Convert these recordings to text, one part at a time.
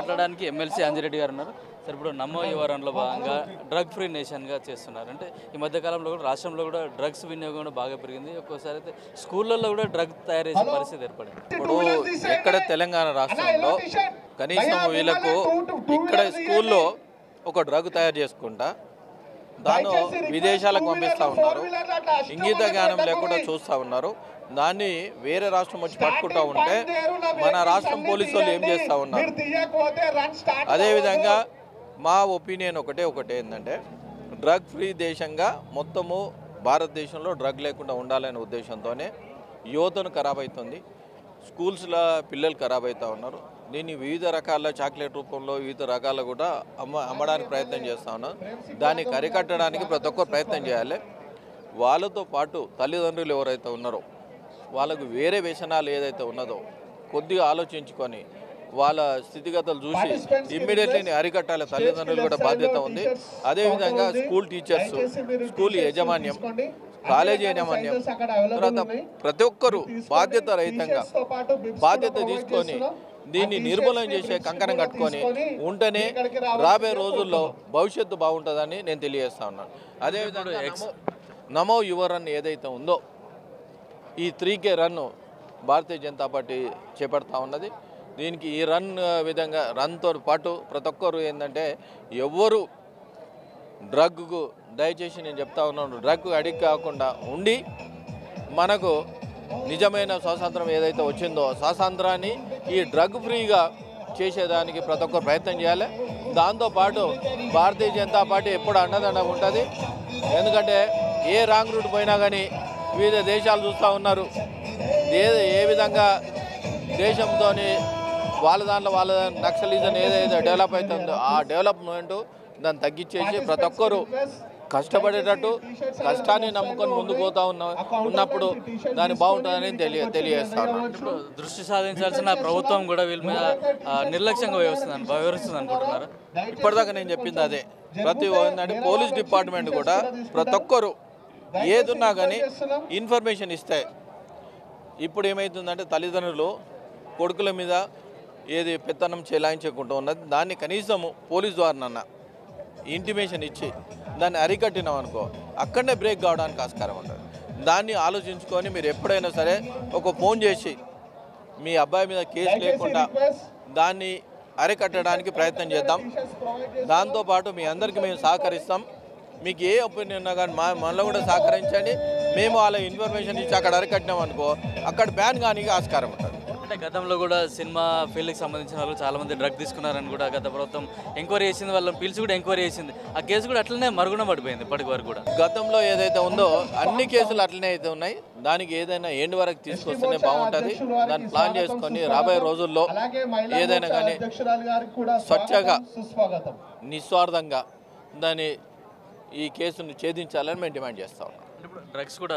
మాట్లాడడానికి ఎమ్మెల్సీ అంజిరెడ్డి గారు ఉన్నారు. సార్, ఇప్పుడు నమో యువరణలో భాగంగా డ్రగ్ ఫ్రీ నేషన్గా చేస్తున్నారు. అంటే ఈ మధ్యకాలంలో కూడా రాష్ట్రంలో కూడా డ్రగ్స్ వినియోగం కూడా బాగా పెరిగింది. ఒక్కోసారి అయితే స్కూళ్ళల్లో కూడా డ్రగ్ తయారు చేసే పరిస్థితి ఏర్పడింది. ఇప్పుడు ఎక్కడ తెలంగాణ రాష్ట్రంలో కనీసం వీళ్ళకు ఇక్కడ స్కూల్లో ఒక డ్రగ్ తయారు చేసుకుంటా దాన్ని విదేశాలకు పంపిస్తూ ఉన్నారు. ఇంగిత జ్ఞానం లేకుండా చూస్తూ ఉన్నారు. దాన్ని వేరే రాష్ట్రం వచ్చి పట్టుకుంటూ ఉంటే మన రాష్ట్రం పోలీసు వాళ్ళు ఏం చేస్తూ ఉన్నారు. అదేవిధంగా మా ఒపీనియన్ ఒకటే ఏంటంటే డ్రగ్ ఫ్రీ దేశంగా మొత్తము భారతదేశంలో డ్రగ్ లేకుండా ఉండాలనే ఉద్దేశంతోనే యువతను ఖరాబ్ అవుతుంది. స్కూల్స్లో పిల్లలు ఖరాబ్ అవుతూ ఉన్నారు. దీన్ని వివిధ రకాల చాక్లెట్ రూపంలో వివిధ రకాల కూడా అమ్మడానికి ప్రయత్నం చేస్తూ ఉన్నారు. దాన్ని అరికట్టడానికి ప్రతి ఒక్కరు ప్రయత్నం చేయాలి. వాళ్ళతో పాటు తల్లిదండ్రులు ఎవరైతే ఉన్నారో వాళ్ళకు వేరే వ్యసనాలు ఏదైతే ఉన్నదో కొద్దిగా ఆలోచించుకొని వాళ్ళ స్థితిగతులు చూసి ఇమ్మీడియట్లీ అరికట్టాలి. తల్లిదండ్రులు కూడా బాధ్యత ఉంది. అదేవిధంగా స్కూల్ టీచర్స్, స్కూల్ యాజమాన్యం, కాలేజీ యాజమాన్యం, తర్వాత ప్రతి ఒక్కరూ బాధ్యత రహితంగా బాధ్యత తీసుకొని దీన్ని నిర్మూలన చేసే కంకణం కట్టుకొని ఉంటేనే రాబోయే రోజుల్లో భవిష్యత్తు బాగుంటుందని నేను తెలియజేస్తా ఉన్నాను. అదేవిధంగా నమో యువ రన్ ఏదైతే ఉందో ఈ 3K run Bharatiya Janata party చేపడతా ఉన్నది. దీనికి ఈ విధంగా రన్తో పాటు ప్రతి ఒక్కరు ఏంటంటే ఎవ్వరు డ్రగ్కు దయచేసి నేను చెప్తా ఉన్నాను, డ్రగ్ అడిక్ట్ కాకుండా ఉండి మనకు నిజమైన స్వాతంత్రం ఏదైతే వచ్చిందో స్వాతంత్రాన్ని ఈ డ్రగ్ ఫ్రీగా చేసేదానికి ప్రతి ఒక్కరు ప్రయత్నం చేయాలి. దాంతోపాటు భారతీయ జనతా పార్టీ ఎప్పుడు అండదండగా ఉంటుంది. ఎందుకంటే ఏ రాంగ్ రూట్ పోయినా కానీ వివిధ దేశాలు చూస్తూ ఉన్నారు. ఏ విధంగా దేశంతో వాళ్ళ నక్సలిజం ఏదైతే డెవలప్ అవుతుందో ఆ డెవలప్మెంట్ దాన్ని తగ్గించేసి ప్రతి ఒక్కరు కష్టపడేటట్టు కష్టాన్ని నమ్ముకొని ముందుకు పోతా ఉన్నప్పుడు దాన్ని బాగుంటుందని తెలియజేస్తాను. దృష్టి సాధించాల్సిన ప్రభుత్వం కూడా వీళ్ళ మీద నిర్లక్ష్యంగా వ్యవహరిస్తుంది అనుకుంటున్నారు. ఇప్పటిదాకా నేను చెప్పింది అదే. ఏంటంటే పోలీస్ డిపార్ట్మెంట్ కూడా ప్రతి ఒక్కరు ఏదున్నా కానీ ఇన్ఫర్మేషన్ ఇస్తే ఇప్పుడు ఏమవుతుందంటే తల్లిదండ్రులు కొడుకుల మీద ఏది పెత్తనం చెలాయించకుండా ఉన్నది దాన్ని కనీసము పోలీస్ ద్వారానన్నా ఇంటిమేషన్ ఇచ్చి దాన్ని అరికట్టినాం అనుకో అక్కడనే బ్రేక్ కావడానికి ఆస్కారం ఉంటుంది. దాన్ని ఆలోచించుకొని మీరు ఎప్పుడైనా సరే ఒక ఫోన్ చేసి మీ అబ్బాయి మీద కేసు లేకుండా దాన్ని అరికట్టడానికి ప్రయత్నం చేద్దాం. దాంతోపాటు మీ అందరికీ మేము సహకరిస్తాం. మీకు ఏ ఒపీనియన్ ఉన్నా కానీ మనలో కూడా సహకరించండి. మేము వాళ్ళ ఇన్ఫర్మేషన్ ఇచ్చి అక్కడ అరికట్టినాం అనుకో అక్కడ బ్యాన్ కానీ ఆస్కారం ఉంటుంది. అంటే గతంలో కూడా సినిమా ఫీల్డ్కి సంబంధించిన వాళ్ళు చాలామంది డ్రగ్ తీసుకున్నారని కూడా గత ప్రభుత్వం ఎంక్వైరీ చేసింది. వాళ్ళని పిలిచి కూడా ఎంక్వైరీ చేసింది. ఆ కేసు కూడా అట్లనే మరుగున పడిపోయింది ఇప్పటికి వరకు కూడా. గతంలో ఏదైతే ఉందో అన్ని కేసులు అట్లనే అయితే ఉన్నాయి. దానికి ఏదైనా ఎండ్ వరకు తీసుకొస్తేనే బాగుంటుంది. దాన్ని ప్లాన్ చేసుకొని రాబోయే రోజుల్లో ఏదైనా కానీ స్వచ్ఛంగా నిస్వార్థంగా దాన్ని ఈ కేసును ఛేదించాలని మేము డిమాండ్ చేస్తాం. ఇప్పుడు డ్రగ్స్ కూడా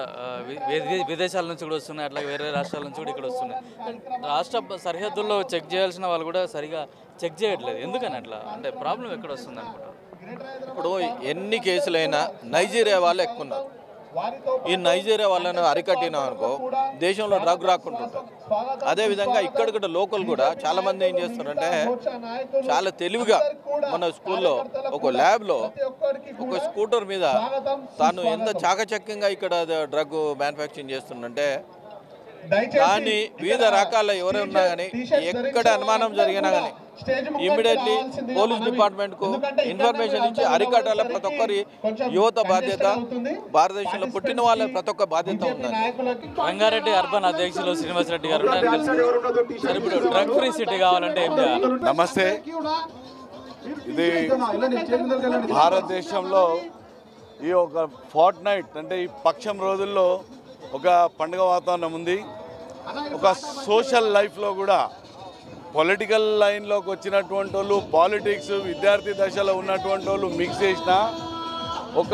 విదేశాల నుంచి కూడా వస్తున్నాయి, అట్లాగే వేరే రాష్ట్రాల నుంచి కూడా ఇక్కడ వస్తున్నాయి. రాష్ట్ర సరిహద్దుల్లో చెక్ చేయాల్సిన వాళ్ళు కూడా సరిగా చెక్ చేయట్లేదు. ఎందుకని అట్లా? అంటే ప్రాబ్లం ఎక్కడ వస్తుంది అనుకుంటారు? ఇప్పుడు ఎన్ని కేసులైనా నైజీరియా వాళ్ళు ఎక్కువ ఉన్నారు. ఈ నైజీరియా వాళ్ళని అరికట్టినాం అనుకో దేశంలో డ్రగ్ రాకుండా ఉంటుంది. అదేవిధంగా ఇక్కడ లోకల్ కూడా చాలామంది ఏం చేస్తున్నారంటే చాలా తెలివిగా మన స్కూల్లో ఒక ల్యాబ్లో ఒక స్కూటర్ మీద తాను ఎంత చాకచక్యంగా ఇక్కడ డ్రగ్ మ్యానుఫ్యాక్చరింగ్ చేస్తుందంటే దాన్ని వివిధ రకాల ఎవరైనా కానీ ఎక్కడ అనుమానం జరిగినా కానీ ఇమ్మీడియట్లీ పోలీస్ డిపార్ట్మెంట్కు ఇన్ఫర్మేషన్ ఇచ్చి అరికట్టాల ప్రతి ఒక్కరి యువత బాధ్యత, భారతదేశంలో పుట్టిన వాళ్ళ ప్రతి ఒక్క బాధ్యత ఉందని. రంగారెడ్డి అర్బన్ అధ్యక్షులు శ్రీనివాస్ రెడ్డి గారు ఇప్పుడు డ్రగ్ ఫ్రీ సిటీ కావాలంటే ఏం చేయాలి? నమస్తే. ఇది భారతదేశంలో ఈ ఒక ఫోర్ట్ నైట్ అంటే ఈ పక్షం రోజుల్లో ఒక పండుగ వాతావరణం ఉంది. ఒక సోషల్ లైఫ్లో కూడా పొలిటికల్ లైన్లోకి వచ్చినటువంటి వాళ్ళు, పాలిటిక్స్ విద్యార్థి దశలో ఉన్నటువంటి వాళ్ళు మిక్స్ చేసిన ఒక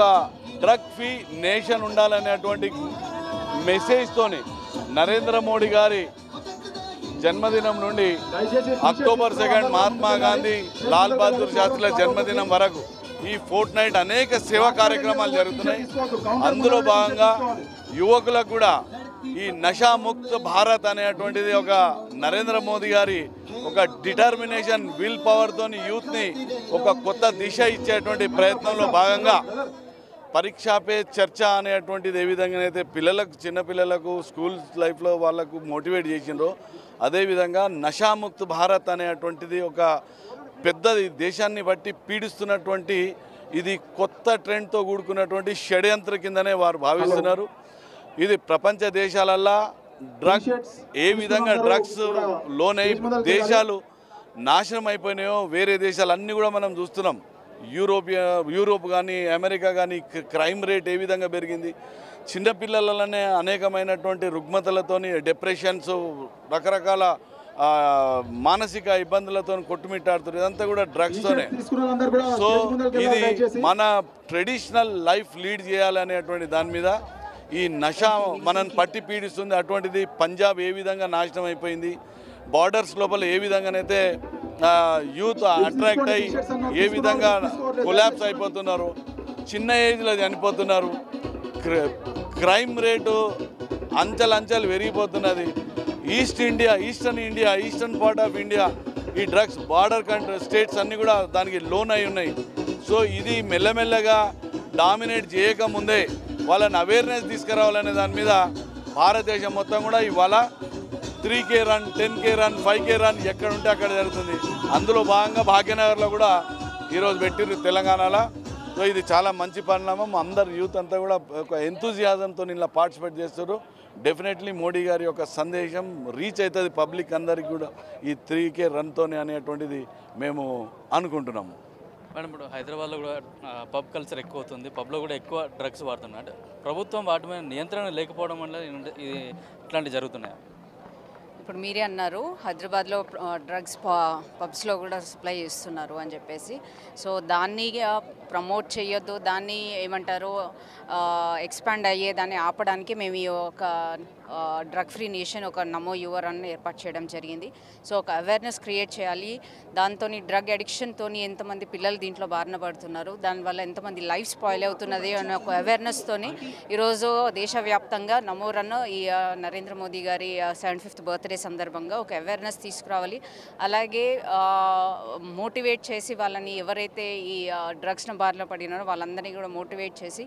డ్రగ్ ఫ్రీ నేషన్ ఉండాలనేటువంటి మెసేజ్తోని నరేంద్ర మోడీ గారి జన్మదినం నుండి అక్టోబర్ 2 మహాత్మా గాంధీ, లాల్ బహదూర్ శాస్త్రిల జన్మదినం వరకు ఈ ఫోర్ట్ నైట్ అనేక సేవా కార్యక్రమాలు జరుగుతున్నాయి. అందులో భాగంగా యువకులకు కూడా ఈ నషాముక్త భారత్ అనేటువంటిది ఒక నరేంద్ర మోదీ గారి ఒక డిటర్మినేషన్ విల్ పవర్తోని యూత్ని ఒక కొత్త దిశ ఇచ్చేటువంటి ప్రయత్నంలో భాగంగా పరీక్షా పే చర్చ అనేటువంటిది ఏ విధంగానైతే పిల్లలకు చిన్నపిల్లలకు స్కూల్ లైఫ్లో వాళ్ళకు మోటివేట్ చేసిండ్రో అదేవిధంగా నషాముక్త్ భారత్ అనేటువంటిది ఒక పెద్దది దేశాన్ని బట్టి పీడిస్తున్నటువంటి ఇది కొత్త ట్రెండ్తో కూడుకున్నటువంటి షడ్యంత్ర కిందనే వారు భావిస్తున్నారు. ఇది ప్రపంచ దేశాలల్లో ఏ విధంగా డ్రగ్స్ లోనై దేశాలు నాశనం అయిపోయినాయో వేరే దేశాలన్నీ కూడా మనం చూస్తున్నాం. యూరోప్ కానీ అమెరికా కానీ క్రైమ్ రేట్ ఏ విధంగా పెరిగింది. చిన్నపిల్లలనే అనేకమైనటువంటి రుగ్మతలతోని డిప్రెషన్స్ రకరకాల మానసిక ఇబ్బందులతో కొట్టుమిట్టాడుతుంది. ఇదంతా కూడా డ్రగ్స్తోనే. సో ఇది మన ట్రెడిషనల్ లైఫ్ లీడ్ చేయాలనేటువంటి దాని మీద ఈ నష మనల్ని పట్టి పీడిస్తుంది. అటువంటిది పంజాబ్ ఏ విధంగా నాశనం అయిపోయింది, బార్డర్స్ లోపల ఏ విధంగానైతే యూత్ అట్రాక్ట్ అయ్యి ఏ విధంగా కొలాప్స్ అయిపోతున్నారు, చిన్న ఏజ్లో చనిపోతున్నారు, క్రైమ్ రేటు అంచెలంచెలు పెరిగిపోతున్నది. ఈస్టర్న్ పార్ట్ ఆఫ్ ఇండియా ఈ డ్రగ్స్ బార్డర్ స్టేట్స్ అన్నీ కూడా దానికి లోన్ అయి ఉన్నాయి. సో ఇది మెల్లమెల్లగా డామినేట్ చేయకముందే వాళ్ళని అవేర్నెస్ తీసుకురావాలనే దాని మీద భారతదేశం మొత్తం కూడా ఇవాళ 3K run, 10K run, 5K run ఎక్కడ ఉంటే అక్కడ జరుగుతుంది. అందులో భాగంగా భాగ్యనగర్లో కూడా ఈరోజు పెట్టిర్రు తెలంగాణలో. సో ఇది చాలా మంచి పరిణామం. అందరు యూత్ అంతా కూడా ఒక ఎంతూజియాజంతో ఇలా పార్టిసిపేట్ చేస్తారు. డెఫినెట్లీ మోడీ గారి యొక్క సందేశం రీచ్ అవుతుంది పబ్లిక్ అందరికి కూడా ఈ 3K రన్తోనే అనేటువంటిది మేము అనుకుంటున్నాము. మేడం, ఇప్పుడు హైదరాబాద్లో కూడా పబ్ కల్చర్ ఎక్కువ అవుతుంది, పబ్లో కూడా ఎక్కువ డ్రగ్స్ వాడుతున్నారు. అంటే ప్రభుత్వం వాటి మీద నియంత్రణ లేకపోవడం వల్ల ఇది ఇట్లాంటివి జరుగుతున్నాయి. ఇప్పుడు మీరే అన్నారు హైదరాబాద్లో డ్రగ్స్ పబ్స్లో కూడా సప్లై చేస్తున్నారు అని చెప్పేసి. సో దాన్ని ప్రమోట్ చేయొద్దు, దాన్ని ఏమంటారు ఎక్స్పాండ్ అయ్యే దాన్ని ఆపడానికి మేము ఈ ఒక డ్రగ్ ఫ్రీ నేషన్ ఒక నమో యువ రన్ ఏర్పాటు చేయడం జరిగింది. సో ఒక అవేర్నెస్ క్రియేట్ చేయాలి. దాంతో డ్రగ్ అడిక్షన్తో ఎంతమంది పిల్లలు దీంట్లో బారిన పడుతున్నారు, దానివల్ల ఎంతమంది లైఫ్ స్పాయిల్ అవుతున్నది అనే ఒక అవేర్నెస్తోని ఈరోజు దేశవ్యాప్తంగా నమో రన్ ఈ నరేంద్ర మోదీ గారి 75th బర్త్డే సందర్భంగా ఒక అవేర్నెస్ తీసుకురావాలి. అలాగే మోటివేట్ చేసి వాళ్ళని ఎవరైతే ఈ డ్రగ్స్ను బారిన పడినారో వాళ్ళందరినీ కూడా మోటివేట్ చేసి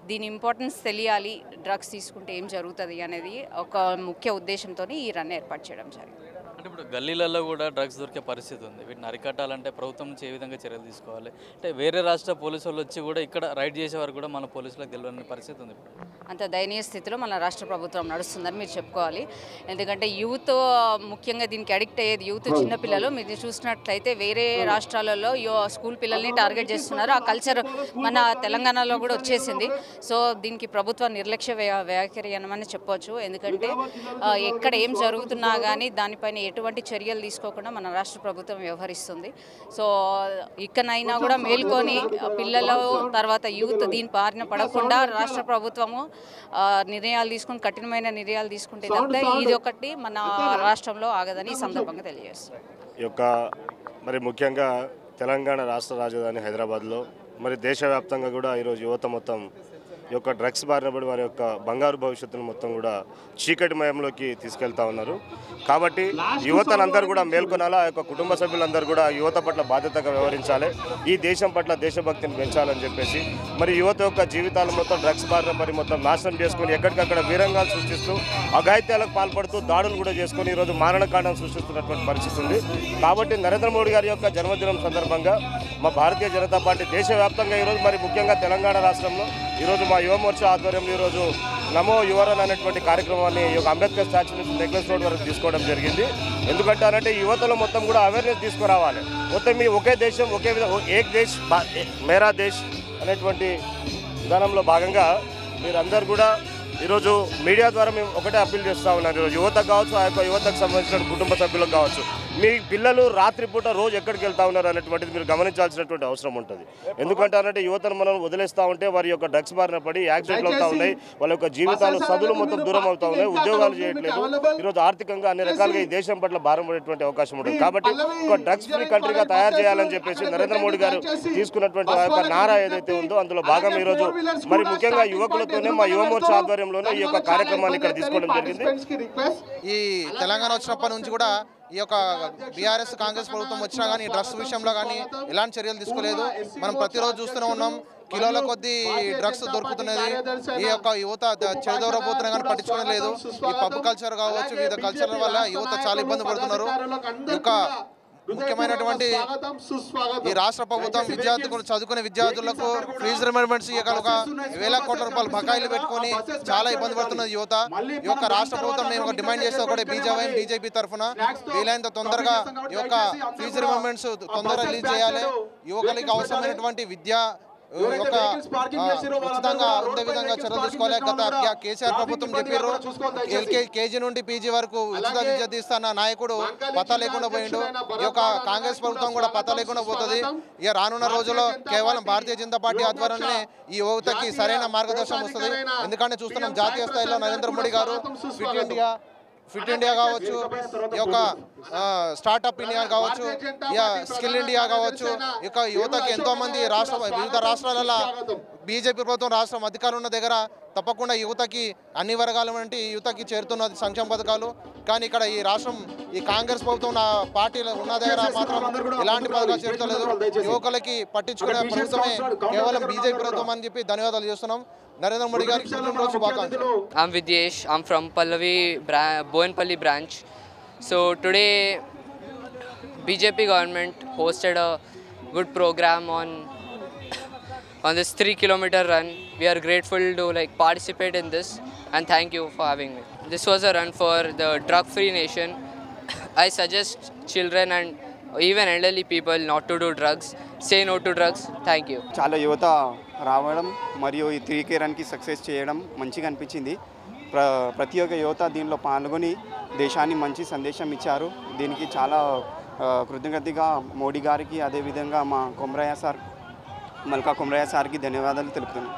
దీని ఇంపార్టెన్స్ తెలియాలి, డ్రగ్స్ తీసుకుంటే ఏం జరుగుతుంది అనేది ఒక ముఖ్య ఉద్దేశంతో ఈ రన్ ఏర్పాటు చేయడం జరిగింది. అంటే ఇప్పుడు గల్లీలలో కూడా డ్రగ్స్ దొరికే పరిస్థితి ఉంది. వీటిని అరికట్టాలంటే ప్రభుత్వం నుంచి ఏ విధంగా చర్యలు తీసుకోవాలి? అంటే వేరే రాష్ట్ర పోలీసు వాళ్ళు వచ్చి కూడా ఇక్కడ రైడ్ చేసేవారు కూడా మన పోలీసులకు తెలియని పరిస్థితి ఉంది. అంత దయనీయ స్థితిలో మన రాష్ట్ర ప్రభుత్వం నడుస్తుందని మీరు చెప్పుకోవాలి. ఎందుకంటే యూత్ ముఖ్యంగా దీనికి అడిక్ట్ అయ్యేది యూత్, చిన్నపిల్లలు. మీరు చూసినట్లయితే వేరే రాష్ట్రాలలో స్కూల్ పిల్లల్ని టార్గెట్ చేస్తున్నారు. ఆ కల్చర్ మన తెలంగాణలో కూడా వచ్చేసింది. సో దీనికి ప్రభుత్వ నిర్లక్ష్య వ్యాఖ్యానమని చెప్పొచ్చు. ఎందుకంటే ఎక్కడ ఏం జరుగుతున్నా కానీ దానిపైన ఎటువంటి చర్యలు తీసుకోకుండా మన రాష్ట్ర ప్రభుత్వం వ్యవహరిస్తుంది. సో ఇకనైనా కూడా మేల్కొని పిల్లలు తర్వాత యూత్ దీని బారిన పడకుండా రాష్ట్ర ప్రభుత్వము నిర్ణయాలు తీసుకుని కఠినమైన నిర్ణయాలు తీసుకుంటే తప్ప ఇది ఒకటి మన రాష్ట్రంలో ఆగదని ఈ సందర్భంగా తెలియజేస్తుంది. ఈ యొక్క మరి ముఖ్యంగా తెలంగాణ రాష్ట్ర రాజధాని హైదరాబాద్లో మరి దేశవ్యాప్తంగా కూడా ఈరోజు యువత మొత్తం ఈ యొక్క డ్రగ్స్ బారిన పడి వారి యొక్క బంగారు భవిష్యత్తును మొత్తం కూడా చీకటిమయంలోకి తీసుకెళ్తా ఉన్నారు. కాబట్టి యువతనందరూ కూడా మేల్కొనాలా, ఆ యొక్క కుటుంబ సభ్యులందరూ కూడా యువత పట్ల బాధ్యతగా వ్యవహరించాలి, ఈ దేశం పట్ల దేశభక్తిని పెంచాలని చెప్పేసి మరి యువత యొక్క జీవితాలు మొత్తం డ్రగ్స్ బారిన పడి మొత్తం నాశనం చేసుకొని ఎక్కడికక్కడ వీరంగాలు సృష్టిస్తూ అఘాయిత్యాలకు పాల్పడుతూ దాడులు కూడా చేసుకొని ఈరోజు మారణకాండం సృష్టిస్తున్నటువంటి పరిస్థితి ఉంది. కాబట్టి నరేంద్ర మోడీ గారి యొక్క జన్మదినం సందర్భంగా మా భారతీయ జనతా పార్టీ దేశవ్యాప్తంగా ఈరోజు మరి ముఖ్యంగా తెలంగాణ రాష్ట్రంలో ఈరోజు మా యువ మోర్చా ఆధ్వర్యంలో ఈరోజు నమో యువరన్ అనేటువంటి కార్యక్రమాన్ని ఈ యొక్క అంబేద్కర్ స్టాచ్యూ నుంచి నెక్లెస్ రోడ్ వరకు తీసుకోవడం జరిగింది. ఎందుకంటే అంటే యువతలో మొత్తం కూడా అవేర్నెస్ తీసుకురావాలి. మొత్తం మీ ఒకే దేశం ఒకే ఏక్ దేశ్ మేరా దేశ్ అనేటువంటి విధానంలో భాగంగా మీరందరూ కూడా ఈరోజు మీడియా ద్వారా మేము ఒకటే అప్పీల్ చేస్తూ ఉన్నాను. ఈరోజు యువతకు కావచ్చు, ఆ యొక్క యువతకు సంబంధించిన కుటుంబ సభ్యులకు కావచ్చు, మీ పిల్లలు రాత్రిపూట రోజు ఎక్కడికి వెళ్తూ ఉన్నారు అనేటువంటిది మీరు గమనించాల్సినటువంటి అవసరం ఉంటుంది. ఎందుకంటే అంటే యువతను మనం వదిలేస్తూ ఉంటే వారి యొక్క డ్రగ్స్ బారిన పడి యాక్సిడెంట్లు అవుతూ ఉన్నాయి, వాళ్ళ యొక్క జీవితాలు చదువులు మొత్తం దూరం అవుతూ ఉన్నాయి, ఉద్యోగాలు చేయట్లేదు, ఈరోజు ఆర్థికంగా అన్ని రకాలుగా ఈ దేశం పట్ల భారం పడేటువంటి అవకాశం ఉంటుంది. కాబట్టి ఒక డ్రగ్స్ ఫ్రీ కంట్రీగా తయారు చేయాలని చెప్పేసి నరేంద్ర మోడీ గారు తీసుకున్నటువంటి ఆ యొక్క నారా ఏదైతే ఉందో అందులో భాగం ఈరోజు మరి ముఖ్యంగా యువకులతోనే మా యువ మోర్చా ఆధ్వర్యంలోనే ఈ యొక్క కార్యక్రమాన్ని ఇక్కడ తీసుకోవడం జరిగింది. ఈ తెలంగాణ వచ్చినప్పటి నుంచి కూడా ఈ యొక్క బీఆర్ఎస్ కాంగ్రెస్ ప్రభుత్వం వచ్చినా కానీ డ్రగ్స్ విషయంలో కానీ ఎలాంటి చర్యలు తీసుకోలేదు. మనం ప్రతిరోజు చూస్తూనే ఉన్నాం, కిలోల కొద్దీ డ్రగ్స్ దొరుకుతున్నది. ఈ యొక్క యువత చెడదొరబోతున్నా కానీ పట్టించుకోవడం లేదు. ఈ పబ్ కల్చర్ కావచ్చు, వివిధ కల్చర్ల వల్ల యువత చాలా ఇబ్బంది పడుతున్నారు. ఈ యొక్క ముఖ్యమైనటువంటి ఈ రాష్ట్ర ప్రభుత్వం విద్యార్థులు చదువుకునే విద్యార్థులకు ఫీజు రిమెంబర్స్ ఇవ్వగలక వేల కోట్ల రూపాయలు బకాయిలు పెట్టుకొని చాలా ఇబ్బంది పడుతున్నది యువత. ఈ యొక్క రాష్ట్ర ప్రభుత్వం మేము ఒక డిమాండ్ చేస్తే ఒకటి బీజేపీ తరఫున వీలైనంత తొందరగా ఈ యొక్క ఫీజు రిమెంబర్స్ తొందరగా రిలీజ్ చేయాలి. యువకులకి అవసరమైనటువంటి విద్య ఉచితంగా ఉండే విధంగా చర్యలు తీసుకోవాలి. గత కేసీఆర్ ప్రభుత్వం చెప్పారు కేజీ నుండి పీజీ వరకు ఉచిత విద్య తీస్తున్న నాయకుడు పత్తా లేకుండా పోయిండు. ఈ యొక్క కాంగ్రెస్ ప్రభుత్వం కూడా పత్తా లేకుండా పోతుంది. ఇక రానున్న రోజుల్లో కేవలం భారతీయ జనతా పార్టీ ఆధ్వర్యంలోనే ఈ యువతకి సరైన మార్గదర్శనం వస్తుంది. ఎందుకంటే చూస్తున్నాం జాతీయ స్థాయిలో నరేంద్ర మోడీ గారు ఫిట్ ఇండియా కావచ్చు, ఈ యొక్క స్టార్టప్ ఇండియా కావచ్చు, స్కిల్ ఇండియా కావచ్చు, ఈ యొక్క యువతకి ఎంతోమంది వివిధ రాష్ట్రాలలో బీజేపీ ప్రభుత్వం రాష్ట్రం అధికారులు ఉన్న దగ్గర తప్పకుండా యువతకి అన్ని వర్గాల వంటి యువతకి చేరుతున్నది సంక్షేమ పథకాలు. కానీ ఇక్కడ ఈ రాష్ట్రం ఈ కాంగ్రెస్ ప్రభుత్వం పార్టీలో ఉన్న దగ్గర మాత్రం ఎలాంటి పథకాలు చేరుతలేదు. యువకులకి పట్టించుకునే ప్రభుత్వమే కేవలం బీజేపీ ప్రభుత్వం అని చెప్పి ధన్యవాదాలు చేస్తున్నాం. నరేంద్ర మోడీ గారికి శుభాకాంక్షలు. I'm Vidyesh. I'm from Pallavi Boinpalli branch. So today BJP government hosted a good program on this 3-kilometer run. We are grateful to participate in this, and thank you for having me. This was a run for the drug-free nation. I suggest children and even elderly people not to do drugs. Say no to drugs. Thank you. చాలా యువత రావడం మరియు ఈ 3K రన్కి success చేయడం మంచిగా అనిపించింది. ప్రతి ఒక్క యువత దీనిలో పాల్గొని దేశాన్ని మంచి సందేశం ఇచ్చారు. దీనికి చాలా కృతజ్ఞతగా మోడీ గారికి, అదేవిధంగా మా మల్కా కొమరయ్య సార్కి ధన్యవాదాలు తెలుపుతున్నాను.